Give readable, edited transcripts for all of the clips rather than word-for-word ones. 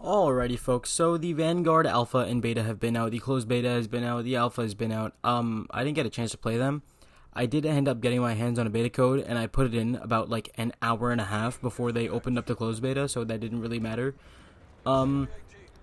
Alrighty folks, so the Vanguard Alpha and Beta have been out, the closed beta has been out, the Alpha has been out. I didn't get a chance to play them. I did end up getting my hands on a beta code, and I put it in about like an hour and a half before they opened up the closed beta, so that didn't really matter.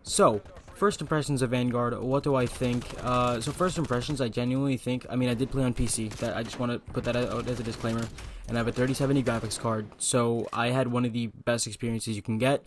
So, first impressions of Vanguard, what do I think? So first impressions, I genuinely think, I did play on PC, that I just want to put that out as a disclaimer, and I have a 3070 graphics card, so I had one of the best experiences you can get.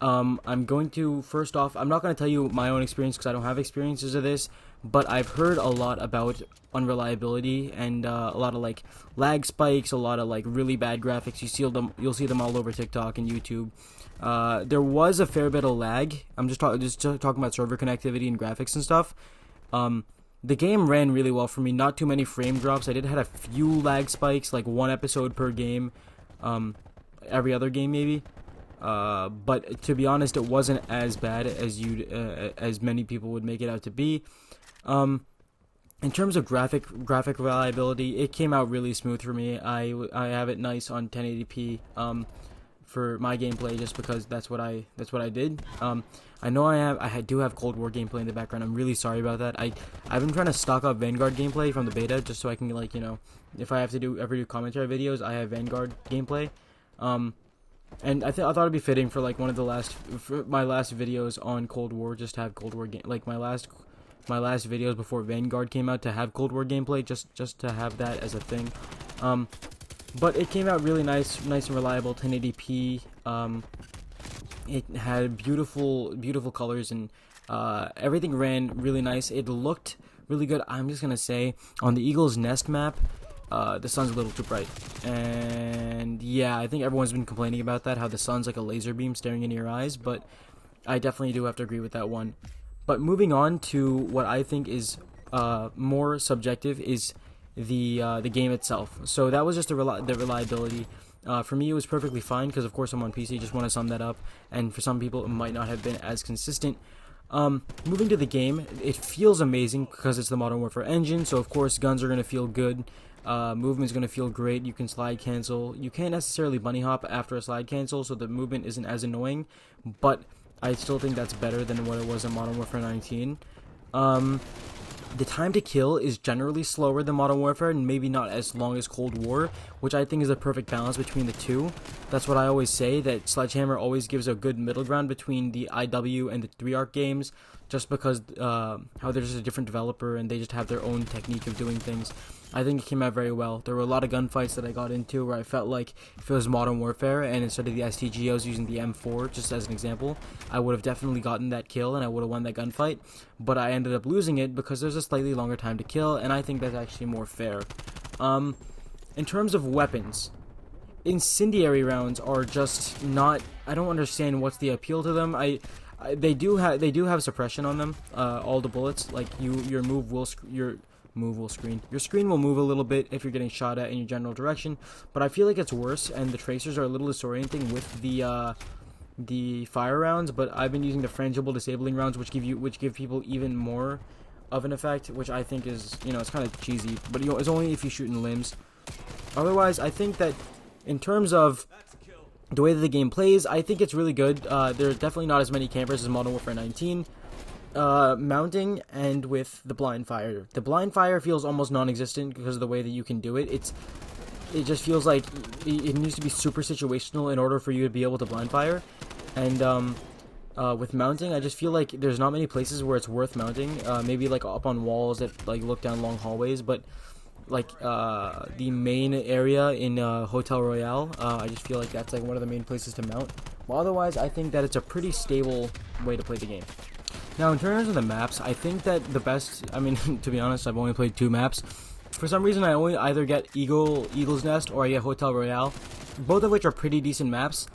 I'm going to, first off, I'm not going to tell you my own experience because I don't have experiences of this, but I've heard a lot about unreliability and a lot of like lag spikes, a lot of like really bad graphics. You'll see them all over TikTok and YouTube. There was a fair bit of lag. I'm just talking about server connectivity and graphics and stuff. The game ran really well for me. Not too many frame drops. I did had a few lag spikes, like one episode per game, every other game maybe. But to be honest, it wasn't as bad as many people would make it out to be. In terms of graphic reliability, it came out really smooth for me. I have it nice on 1080p for my gameplay, just because that's what I did. I know I do have Cold War gameplay in the background. I'm really sorry about that. I've been trying to stock up Vanguard gameplay from the beta just so I can, like, if I have to ever do commentary videos, I have Vanguard gameplay. And I thought it'd be fitting for like one of my last videos on Cold War, just to have Cold War like my last videos before Vanguard came out, to have Cold War gameplay, just to have that as a thing. But it came out really nice and reliable, 1080p. It had beautiful colors, and everything ran really nice. It looked really good. I'm just gonna say, on the Eagle's Nest map, the sun's a little too bright, and yeah, I think everyone's been complaining about that, how the sun's like a laser beam staring into your eyes, but I definitely do have to agree with that one. But moving on to what I think is more subjective is the game itself. So that was just the reliability. For me, it was perfectly fine because, of course, I'm on PC. Just want to sum that up, and for some people, it might not have been as consistent. Moving to the game, it feels amazing because it's the Modern Warfare engine, so of course guns are going to feel good. Movement's going to feel great. You can slide cancel. You can't necessarily bunny hop after a slide cancel, so the movement isn't as annoying, but I still think that's better than what it was in Modern Warfare 19. The time to kill is generally slower than Modern Warfare, and maybe not as long as Cold War, which I think is a perfect balance between the two. That's what I always say, that Sledgehammer always gives a good middle ground between the IW and the 3-arc games, just because how they're just a different developer and they just have their own technique of doing things. I think it came out very well. There were a lot of gunfights that I got into where I felt like if it was Modern Warfare and instead of the STG I was using the M4, just as an example, I would have definitely gotten that kill and I would have won that gunfight, but I ended up losing it because there's a slightly longer time to kill, and I think that's actually more fair. In terms of weapons, incendiary rounds are just not, I don't understand what's the appeal to them. They do have suppression on them, all the bullets, like your screen will move a little bit if you're getting shot at in your general direction, but I feel like it's worse, and the tracers are a little disorienting with the fire rounds. But I've been using the frangible disabling rounds, which give people even more of an effect, which I think is, it's kind of cheesy, but it's only if you shoot in limbs. Otherwise, I think that in terms of the way that the game plays, I think it's really good. There are definitely not as many campers as Modern Warfare 19. Mounting and with the blind fire. The blind fire feels almost non-existent because of the way that you can do it. It just feels like it needs to be super situational in order for you to be able to blind fire. And with mounting, I just feel like there's not many places where it's worth mounting. Maybe like up on walls that like look down long hallways, but like the main area in Hotel Royale, I just feel like that's like one of the main places to mount. Well, otherwise, I think that it's a pretty stable way to play the game. Now, in terms of the maps, I think that the best, to be honest, I've only played 2 maps. For some reason, I only either get Eagle's Nest or I get Hotel Royale, both of which are pretty decent maps.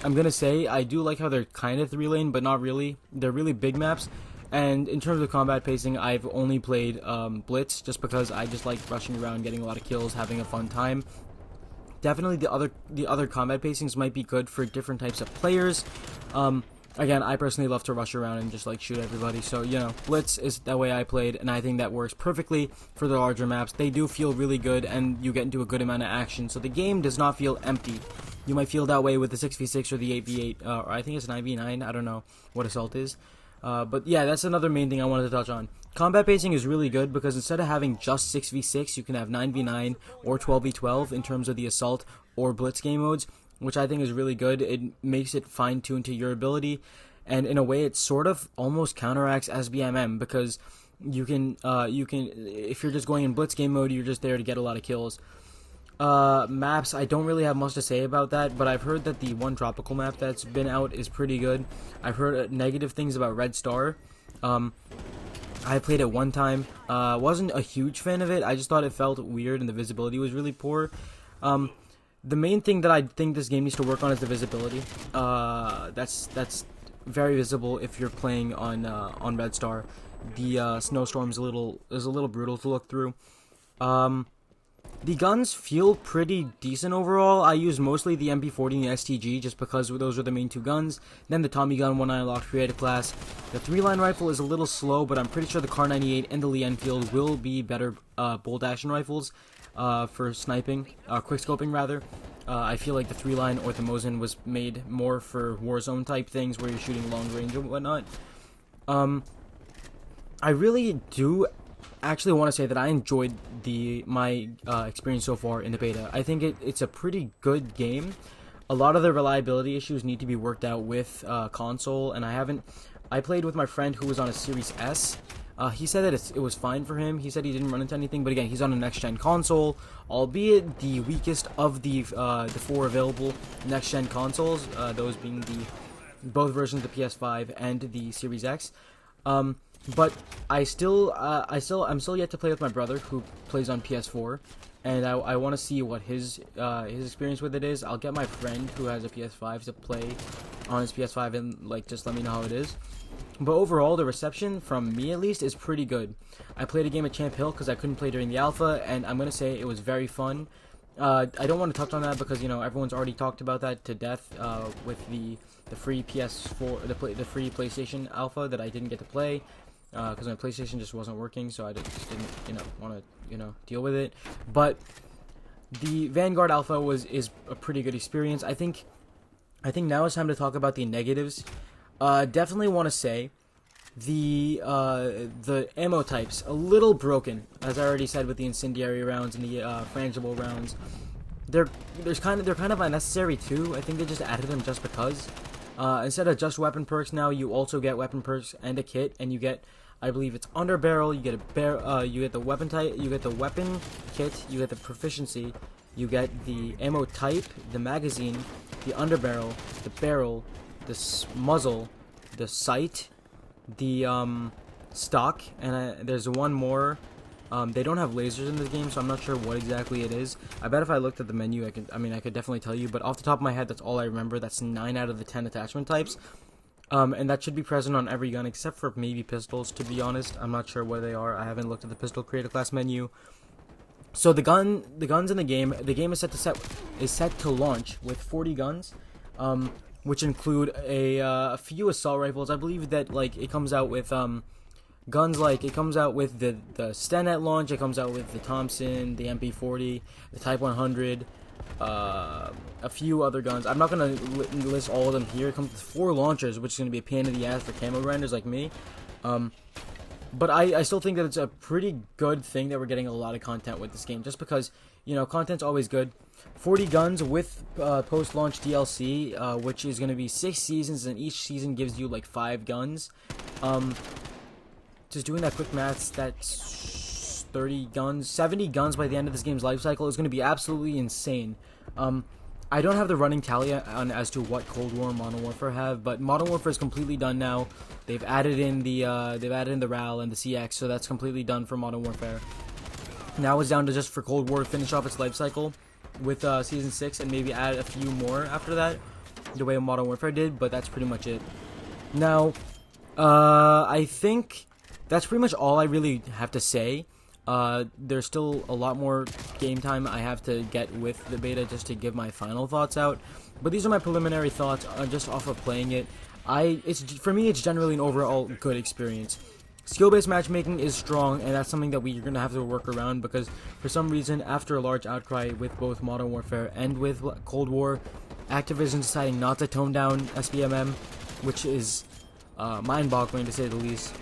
I'm going to say, I do like how they're kind of 3-lane, but not really. They're really big maps. And in terms of combat pacing, I've only played Blitz, just because I just like rushing around, getting a lot of kills, having a fun time. Definitely the other combat pacings might be good for different types of players. Again, I personally love to rush around and just like shoot everybody, so Blitz is the way I played, and I think that works perfectly for the larger maps. They do feel really good, and you get into a good amount of action, so the game does not feel empty. You might feel that way with the 6v6 or the 8v8, or I think it's 9v9. I don't know what Assault is. But yeah, that's another main thing I wanted to touch on. Combat pacing is really good because instead of having just 6v6, you can have 9v9 or 12v12 in terms of the Assault or Blitz game modes, which I think is really good. It makes it fine-tuned to your ability, and in a way it sort of almost counteracts SBMM because you can if you're just going in Blitz game mode, you're just there to get a lot of kills. Maps, I don't really have much to say about that, but I've heard that the one tropical map that's been out is pretty good. I've heard negative things about Red Star. I played it one time. Wasn't a huge fan of it. I just thought it felt weird and the visibility was really poor. The main thing that I think this game needs to work on is the visibility. That's very visible if you're playing on Red Star. The snowstorm is a little brutal to look through. The guns feel pretty decent overall. I use mostly the MP40 and the STG just because those are the main two guns. Then the Tommy gun when I unlocked creative class. The 3-line rifle is a little slow, but I'm pretty sure the Kar 98 and the Lee Enfield will be better bolt action rifles for sniping, quick scoping rather. I feel like the 3-line or the Mosin was made more for Warzone type things where you're shooting long range and whatnot. I really do actually want to say that I enjoyed my experience so far in the beta. I think it's a pretty good game. A lot of the reliability issues need to be worked out with console, and I played with my friend who was on a Series S. He said that it was fine for him. He said he didn't run into anything, but again, he's on a next-gen console, albeit the weakest of the 4 available next-gen consoles, those being both versions of the PS5 and the Series X. But I'm still yet to play with my brother who plays on PS4, and I want to see what his experience with it is. I'll get my friend who has a PS5 to play on his PS5 and just let me know how it is. But overall, the reception from me at least is pretty good. I played a game at Champ Hill because I couldn't play during the alpha, and I'm gonna say it was very fun. I don't want to touch on that because everyone's already talked about that to death with the free PS4, the free PlayStation alpha that I didn't get to play. Because my PlayStation just wasn't working, so I just didn't, want to, deal with it. But the Vanguard Alpha is a pretty good experience. I think now it's time to talk about the negatives. Definitely want to say the ammo types a little broken, as I already said with the incendiary rounds and the frangible rounds. They're kind of unnecessary too. I think they just added them just because. Instead of just weapon perks now, you also get weapon perks and a kit, and you get, I believe it's under barrel. You get you get the weapon type, you get the weapon kit, you get the proficiency, you get the ammo type, the magazine, the underbarrel, the barrel, the muzzle, the sight, the stock, and there's one more. They don't have lasers in this game, so I'm not sure what exactly it is. I bet if I looked at the menu, I could definitely tell you, but off the top of my head, that's all I remember. That's 9 out of the 10 attachment types. And that should be present on every gun, except for maybe pistols, to be honest. I'm not sure where they are. I haven't looked at the pistol creative class menu. So the guns in the game is set to launch with 40 guns, which include a few assault rifles. I believe that, it comes out with, guns it comes out with the Sten at launch, it comes out with the Thompson, the MP40, the Type 100, a few other guns. I'm not going to list all of them here. It comes with 4 launchers, which is going to be a pain in the ass for camo grinders like me. But I still think that it's a pretty good thing that we're getting a lot of content with this game, just because, content's always good. 40 guns with post-launch DLC, which is going to be 6 seasons, and each season gives you 5 guns. Just doing that quick maths, that's 30 guns, 70 guns by the end of this game's life cycle is going to be absolutely insane. I don't have the running tally on as to what Cold War and Modern Warfare have, but Modern Warfare is completely done now. They've added in the RAL and the CX, so that's completely done for Modern Warfare. Now it's down to just for Cold War to finish off its life cycle with Season 6 and maybe add a few more after that, the way Modern Warfare did, but that's pretty much it. Now, I think that's pretty much all I really have to say. There's still a lot more game time I have to get with the beta just to give my final thoughts out. But these are my preliminary thoughts just off of playing it. For me, it's generally an overall good experience. Skill-based matchmaking is strong, and that's something that we're going to have to work around because for some reason, after a large outcry with both Modern Warfare and with Cold War, Activision deciding not to tone down SBMM, which is mind-boggling to say the least.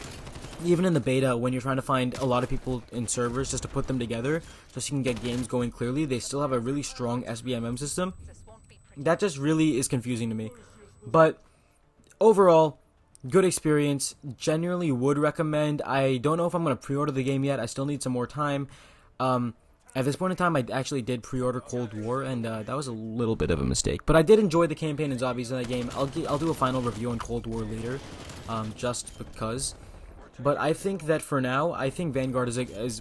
Even in the beta, when you're trying to find a lot of people in servers just to put them together, just so you can get games going clearly, they still have a really strong SBMM system. That just really is confusing to me. But overall, good experience. Genuinely would recommend. I don't know if I'm going to pre-order the game yet. I still need some more time. At this point in time, I actually did pre-order Cold War, and that was a little bit of a mistake. But I did enjoy the campaign and zombies in that game. I'll do a final review on Cold War later, just because. But I think that for now, I think Vanguard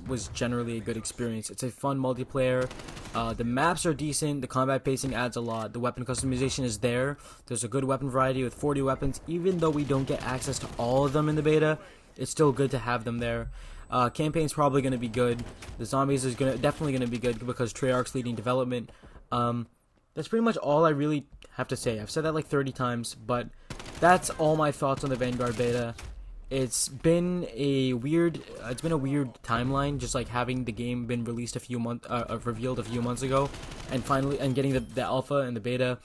was generally a good experience. It's a fun multiplayer. The maps are decent. The combat pacing adds a lot. The weapon customization is there. There's a good weapon variety with 40 weapons. Even though we don't get access to all of them in the beta, it's still good to have them there. Campaign's probably going to be good. The zombies is definitely going to be good because Treyarch's leading development. That's pretty much all I really have to say. I've said that like 30 times, but that's all my thoughts on the Vanguard beta. It's been a weird timeline, just like having the game been released revealed a few months ago, and finally getting the alpha and the beta.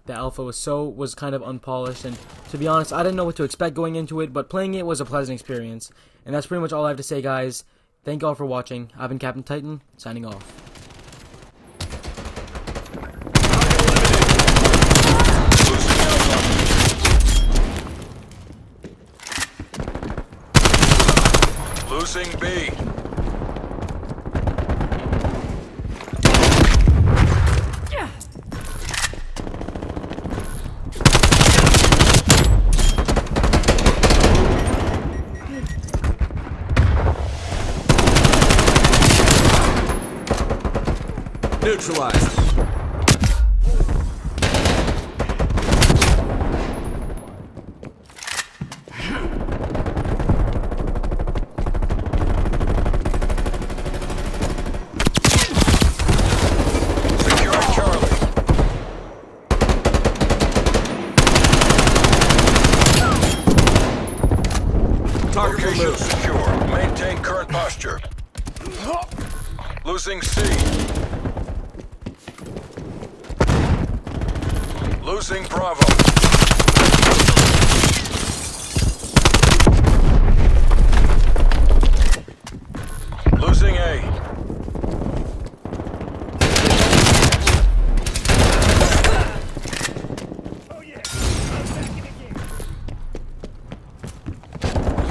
The alpha was kind of unpolished, and to be honest, I didn't know what to expect going into it, but playing it was a pleasant experience. And that's pretty much all I have to say, guys. Thank you all for watching. I've been Captain Titan, signing off. Losing B. Neutralized. Location secure. Maintain current posture. Losing C. Losing Bravo. Losing A.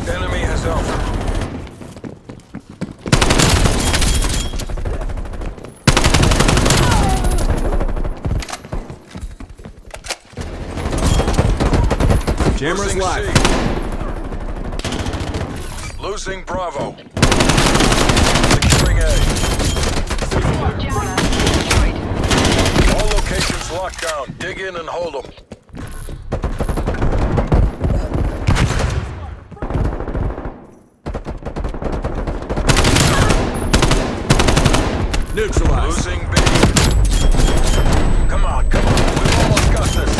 Enemy has Alpha. Jammer's live. Losing Bravo. Securing A. All locations locked down. Dig in and hold them. Neutralized. Losing B. Come on, come on. We've almost got this.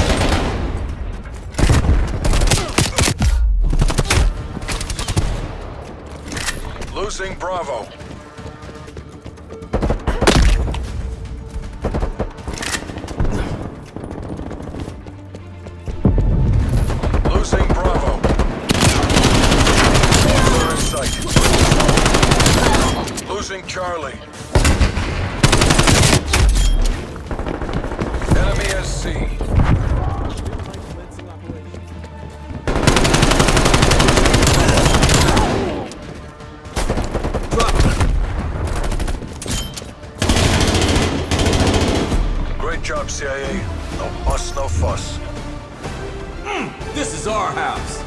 Losing Bravo. Losing Bravo. We're in sight. Losing Charlie. Enemy has C. Great job, CIA. No muss, no fuss. This is our house.